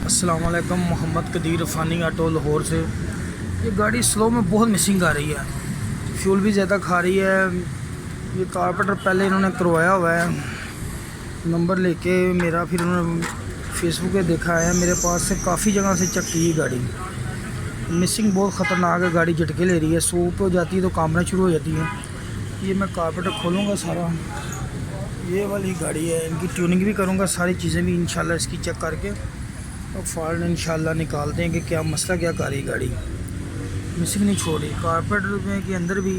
अस्सलाम वालेकुम। मोहम्मद कदीर फ़ानी ऑटो लाहौर से। ये गाड़ी स्लो में बहुत मिसिंग आ रही है, फ्यूल भी ज़्यादा खा रही है। ये कारपेंटर पहले इन्होंने करवाया हुआ है, नंबर लेके मेरा, फिर उन्होंने फेसबुक पे देखा है, मेरे पास से काफ़ी जगह से चेक की गाड़ी। मिसिंग बहुत ख़तरनाक है, गाड़ी झटके ले रही है, सो पे हो जाती है तो कामना शुरू हो जाती है। ये मैं कारपेंटर खोलूँगा सारा, ये वाली गाड़ी है, इनकी ट्यूनिंग भी करूँगा, सारी चीज़ें भी इंशाल्लाह इसकी चेक करके और फॉल्ट इंशाल्लाह निकालते हैं कि क्या मसला क्या कर रही गाड़ी। मिसिंग नहीं छोड़ रही। कारपेंटर में के अंदर भी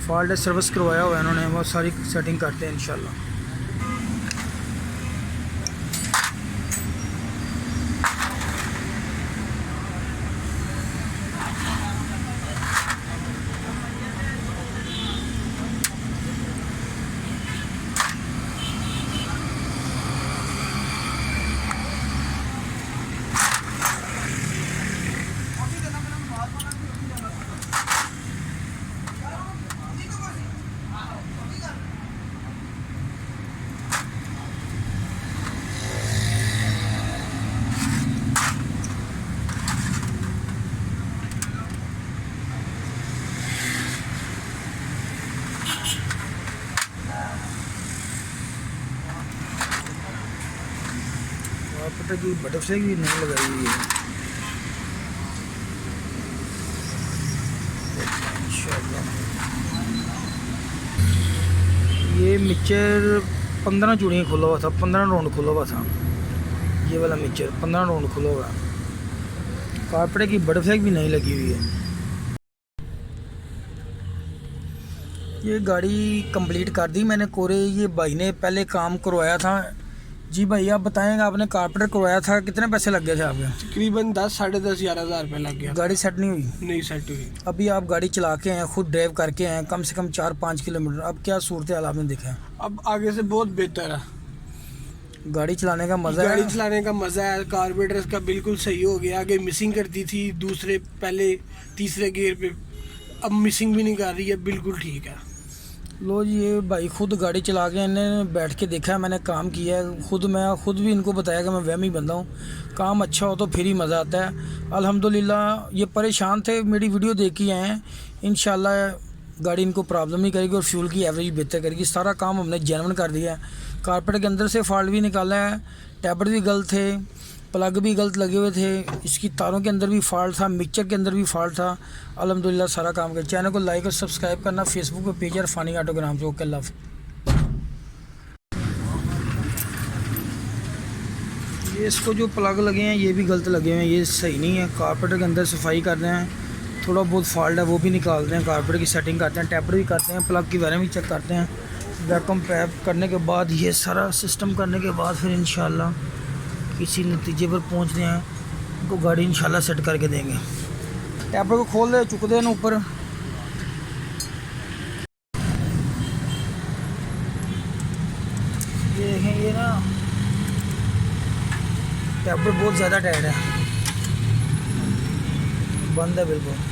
फॉल्ट है, सर्विस करवाया हुआ है इन्होंने, वो सारी सेटिंग करते हैं इंशाल्लाह। कारपेंटर की बटरफ्लाई भी नहीं लगाई हुई है इंशाल्लाह। ये मिक्सचर 15 चूड़ियाँ खुला हुआ था, 15 राउंड खुला हुआ था। ये वाला मिक्सचर 15 राउंड खुला हुआ है। कारपेंटर की बटरफ्लाई भी नहीं लगी हुई है। ये गाड़ी कंप्लीट कर दी मैंने कोरे। ये भाई ने पहले काम करवाया था। जी भाई आप बताएंगे, आपने कारपेंटर करवाया था, कितने पैसे लग गए थे आपके? तकरीबन 10 साढ़े 10 11,000 रुपये लग गया। गाड़ी सेट नहीं हुई? नहीं सेट हुई। अभी आप गाड़ी चला के हैं, खुद ड्राइव करके हैं, कम से कम 4-5 किलोमीटर। अब क्या सूरत हाल आपने देखा है? अब आगे से बहुत बेहतर है, गाड़ी चलाने का मज़ा है। गाड़ी चलाने का मज़ा है। कारपेंटर इसका बिल्कुल सही हो गया। आगे मिसिंग करती थी दूसरे पहले तीसरे गियर पे, अब मिसिंग भी नहीं कर रही है, बिल्कुल ठीक है। लो जी, ये भाई खुद गाड़ी चला के इन्हें बैठ के देखा है, मैंने काम किया है खुद। मैं खुद भी इनको बताया कि मैं वहमी बंदा हूँ, काम अच्छा हो तो फिर ही मज़ा आता है। अल्हम्दुलिल्लाह ये परेशान थे, मेरी वीडियो देखी हैं, इंशाल्लाह गाड़ी इनको प्रॉब्लम नहीं करेगी और फ्यूल की एवरेज बेहतर करेगी। सारा काम हमने जेन्युइन कर दिया है। कारपेंटर के अंदर से फॉल्ट भी निकाला है, टैबर भी गलत थे, प्लग भी गलत लगे हुए थे, इसकी तारों के अंदर भी फॉल्ट था, मिक्सचर के अंदर भी फॉल्ट था। अल्हम्दुलिल्लाह सारा काम कर। चैनल को लाइक और सब्सक्राइब करना, फेसबुक पे पेज है फ़ानी ऑटो के नाम से। ओके अल्लाह हाफ़िज़। ये इसको जो प्लग लगे हैं ये भी गलत लगे हुए हैं, ये सही नहीं है। कारपेंटर के अंदर सफाई कर रहे हैं, थोड़ा बहुत फॉल्ट है वो भी निकाल रहे हैं, कारपेंटर की सेटिंग करते हैं, टैपर भी करते हैं, प्लग की वायरिंग भी चेक करते हैं। वैक्यूम पैप करने के बाद, ये सारा सिस्टम करने के बाद फिर इंशाल्लाह किसी नतीजे पर पहुंचते हैं, उनको गाड़ी इंशाल्लाह सेट करके देंगे। टैपर को खोल दे, चुक दे ना ऊपर। ये देखें, ये ना टैपर बहुत ज़्यादा टाइट है, बंद है बिल्कुल।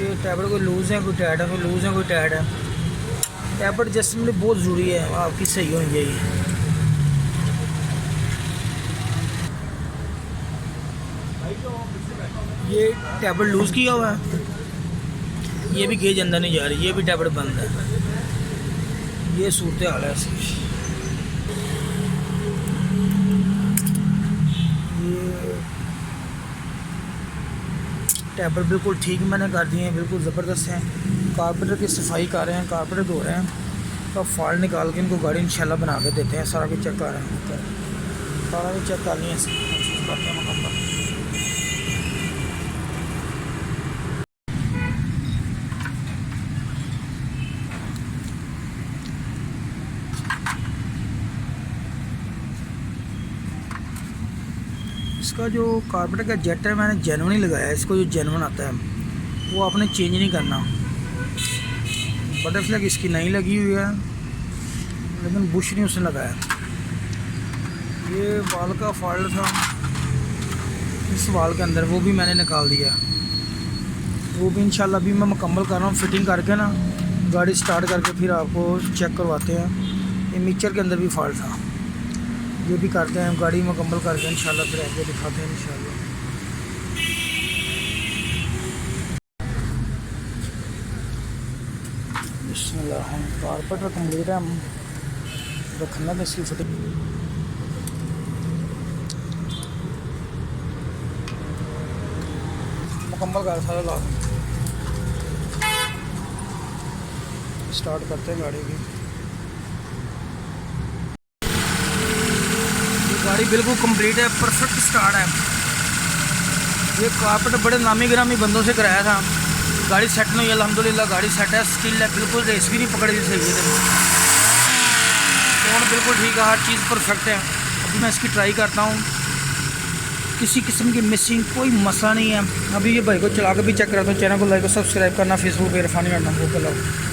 ये टैपर कोई लूज़ है, कोई टाइट है, कोई लूज़ है, कोई टाइट है। टैपर एडजस्टमेंट बहुत ज़रूरी है, आपकी सही होनी चाहिए। ये टैबर लूज़ किया हुआ है, ये भी गेज अंदर नहीं जा रही, ये भी टैबर बंद है। ये सूरत हाल है इसकी। ये टैबर बिल्कुल ठीक मैंने कर दिए हैं, बिल्कुल ज़बरदस्त हैं। कारपेंटर की सफाई कर रहे हैं, कारपेंटर धो रहे हैं, तो फॉल्ट निकाल के इनको गाड़ी इंशाल्लाह बना के देते हैं। सारा कुछ चेक कर रहे हैं, सारा कुछ चेक करनी है, चीज़ करते हैं मुकम्मल। इसका जो कारपेंटर का जेट है मैंने जेन्युइन ही लगाया है, इसको जो जेन्युइन आता है वो आपने चेंज नहीं करना। बटरफ्लाई इसकी नहीं लगी हुई है, लेकिन बुश नहीं उसने लगाया। ये वाल का फॉल्ट था इस वाल के अंदर, वो भी मैंने निकाल दिया, वो भी इंशाल्लाह अभी मैं मुकम्मल कर रहा हूँ, फिटिंग करके ना गाड़ी स्टार्ट करके फिर आपको चेक करवाते हैं। ये मिक्सचर के अंदर भी फॉल्ट था, ये भी करते हैं गाड़ी मुकम्मल करके इंशाल्लाह फिर आपको दिखाते हैं इंशाल्लाह। बिस्मिल्लाह, कारपेटर कंप्लीट है, हम रखना है इसकी फिटिंग। मुकम्मल कर सारा ला स्टार्ट करते हैं गाड़ी की। ये गाड़ी बिल्कुल कंप्लीट है, परफेक्ट स्टार्ट है। ये कारपेट बड़े नामी गिरामी बंदों से कराया था, गाड़ी सेट नहीं हुई, अल्हम्दुलिल्लाह गाड़ी सेट है, स्टिल है बिल्कुल, रेस भी नहीं पकड़ी थी सही है, फोन बिल्कुल ठीक है, हर चीज़ परफेक्ट है। अभी मैं इसकी ट्राई करता हूँ, किसी किस्म की मिसिंग कोई मसला नहीं है। अभी ये भाई को चला के भी चेक कराता हूँ। चैनल को लाइक और सब्सक्राइब करना, फेसबुक पे इरफानी अड्डा को